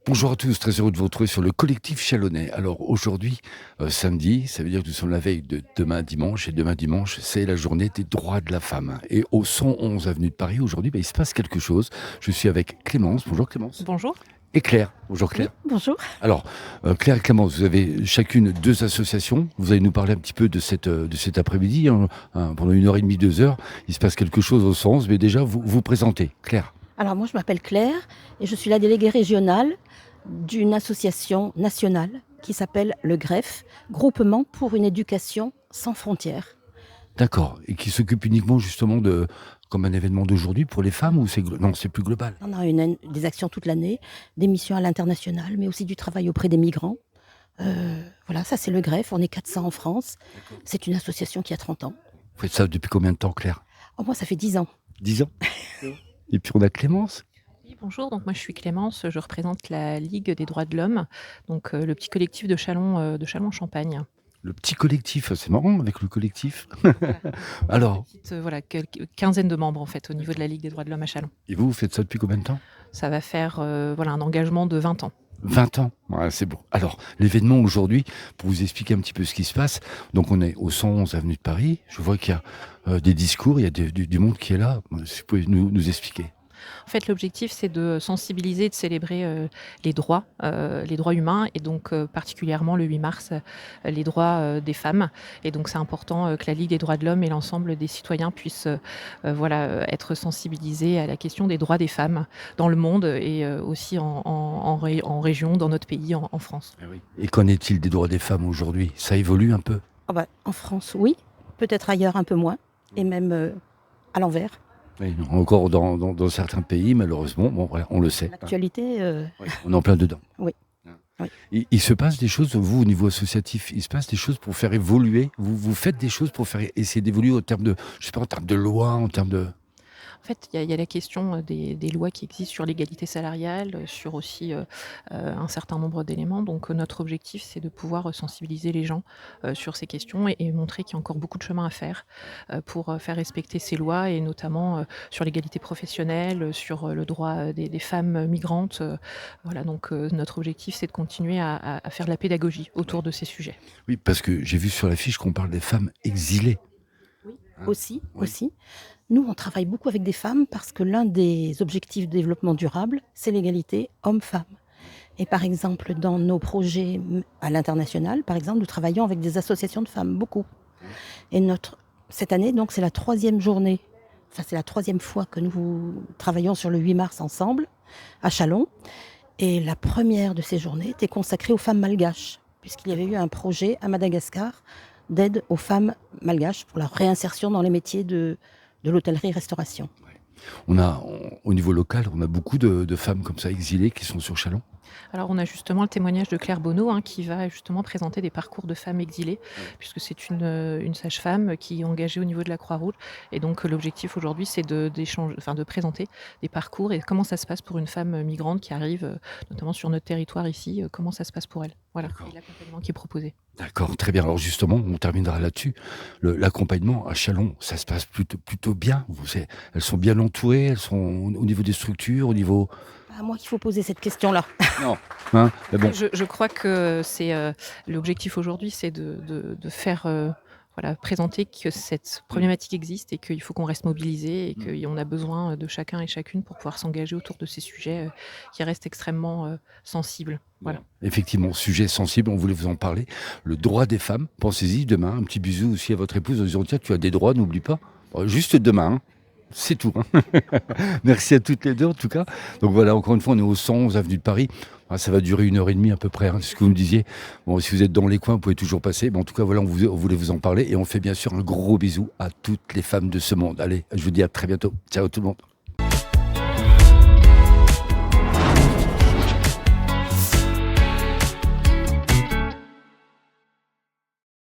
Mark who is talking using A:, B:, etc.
A: Bonjour à tous, très heureux de vous retrouver sur le collectif chalonnais. Alors aujourd'hui, samedi, ça veut dire que nous sommes la veille de demain dimanche, et demain dimanche, c'est la journée des droits de la femme. Et au 111 avenue de Paris, aujourd'hui, il se passe quelque chose. Je suis avec Clémence. Bonjour Clémence.
B: Bonjour.
A: Et Claire. Bonjour
B: Oui,
A: Claire.
B: bonjour.
A: Alors, Claire et Clémence, vous avez chacune deux associations. Vous allez nous parler un petit peu de cet après-midi, hein, pendant 1 heure et demie, 2 heures. Il se passe quelque chose au 111, mais déjà, vous vous présentez. Claire.
B: Alors moi je m'appelle Claire et je suis la déléguée régionale d'une association nationale qui s'appelle le GREF, Groupement pour une éducation sans frontières.
A: D'accord. Et qui s'occupe uniquement justement de, comme un événement d'aujourd'hui pour les femmes ou non, c'est plus global.
B: On a des actions toute l'année, des missions à l'international, mais aussi du travail auprès des migrants. Voilà, ça c'est le GREF, on est 400 en France.
A: D'accord.
B: C'est une association qui a 30 ans.
A: Vous faites ça depuis combien de temps, Claire?
B: Oh, moi ça fait 10 ans.
A: 10 ans. Et puis on a Clémence.
B: Oui, bonjour, donc moi je suis Clémence, je représente la Ligue des droits de l'homme, donc le petit collectif de Châlons-en-Champagne.
A: Le petit collectif, c'est marrant avec le collectif.
B: Voilà.
A: Alors,
B: Petite, voilà, quelques quinzaine de membres en fait au niveau de la Ligue des droits de l'homme à Châlons.
A: et vous faites ça depuis combien de temps?
B: Ça va faire, voilà, un engagement de 20 ans.
A: 20 ans. Ouais, c'est bon. Alors, l'événement aujourd'hui, pour vous expliquer un petit peu ce qui se passe, donc on est au 111 avenue de Paris. Je vois qu'il y a des discours, il y a du monde qui est là. Si vous pouvez nous expliquer.
B: En fait, l'objectif, c'est de sensibiliser, de célébrer, les droits humains et donc particulièrement le 8 mars, les droits, des femmes et donc c'est important, que la Ligue des droits de l'homme et l'ensemble des citoyens puissent, voilà, être sensibilisés à la question des droits des femmes dans le monde et aussi en région, dans notre pays, en France.
A: Eh oui. Et qu'en est-il des droits des femmes aujourd'hui? Ça évolue un peu?
B: Ah bah, en France, oui, peut-être ailleurs un peu moins et même, à l'envers.
A: Oui, encore dans certains pays, malheureusement. Bon, voilà, on le sait.
B: L'actualité,
A: Oui, on est en plein dedans.
B: oui, oui.
A: Il se passe des choses, vous, au niveau associatif, il se passe des choses pour faire évoluer. Vous faites des choses pour faire essayer d'évoluer en termes de, je sais pas, en termes de loi, en termes de.
B: En fait, il y a la question, des lois qui existent sur l'égalité salariale, sur aussi, un certain nombre d'éléments. Donc, notre objectif, c'est de pouvoir, sensibiliser les gens, sur ces questions et montrer qu'il y a encore beaucoup de chemin à faire, pour, faire respecter ces lois et notamment, sur l'égalité professionnelle, sur, le droit, des femmes migrantes, voilà donc, notre objectif, c'est de continuer à faire de la pédagogie autour de ces sujets.
A: Oui, parce que j'ai vu sur l'affiche qu'on parle des femmes exilées.
B: Oui.
A: Hein.
B: Aussi,
A: Oui.
B: aussi. Nous, on travaille beaucoup avec des femmes parce que l'un des objectifs de développement durable, c'est l'égalité homme-femme. Et par exemple, dans nos projets à l'international, par exemple, nous travaillons avec des associations de femmes, beaucoup. Et cette année, donc, c'est la troisième journée, enfin, c'est la troisième fois que nous travaillons sur le 8 mars ensemble, à Châlons. Et la première de ces journées était consacrée aux femmes malgaches, puisqu'il y avait eu un projet à Madagascar d'aide aux femmes malgaches pour leur réinsertion dans les métiers de l'hôtellerie-restauration.
A: Au niveau local, on a beaucoup de femmes comme ça exilées qui sont sur Chalon.
B: Alors, on a justement le témoignage de Claire Bonneau, hein, qui va justement présenter des parcours de femmes exilées, puisque c'est une sage-femme qui est engagée au niveau de la Croix-Rouge. Et donc, l'objectif aujourd'hui, c'est de présenter des parcours et comment ça se passe pour une femme migrante qui arrive, notamment sur notre territoire ici, comment ça se passe pour elle. Voilà,
A: D'accord.
B: et l'accompagnement qui est proposé.
A: D'accord, très bien. Alors justement, on terminera là-dessus. L'accompagnement à Chalon, ça se passe plutôt bien. Elles sont bien entourées, elles sont au niveau des structures, au niveau.
B: À moi qu'il faut poser cette question-là.
A: Non. Hein, mais bon.
B: Je crois que c'est, l'objectif aujourd'hui, c'est de faire, voilà, présenter que cette problématique existe et qu'il faut qu'on reste mobilisés et qu'on a besoin de chacun et chacune pour pouvoir s'engager autour de ces sujets, qui restent extrêmement, sensibles. Voilà.
A: Effectivement, sujet sensible, on voulait vous en parler. Le droit des femmes, pensez-y, demain, un petit bisou aussi à votre épouse en disant tiens, tu as des droits, n'oublie pas. Juste demain, hein. C'est tout. Hein. Merci à toutes les deux en tout cas. Donc voilà, encore une fois, on est au 111 avenue de Paris. Ah, ça va durer 1 heure et demie à peu près, hein, c'est ce que vous me disiez. Bon, si vous êtes dans les coins, vous pouvez toujours passer. Mais en tout cas, voilà, on voulait vous en parler et on fait bien sûr un gros bisou à toutes les femmes de ce monde. Allez, je vous dis à très bientôt. Ciao tout le monde.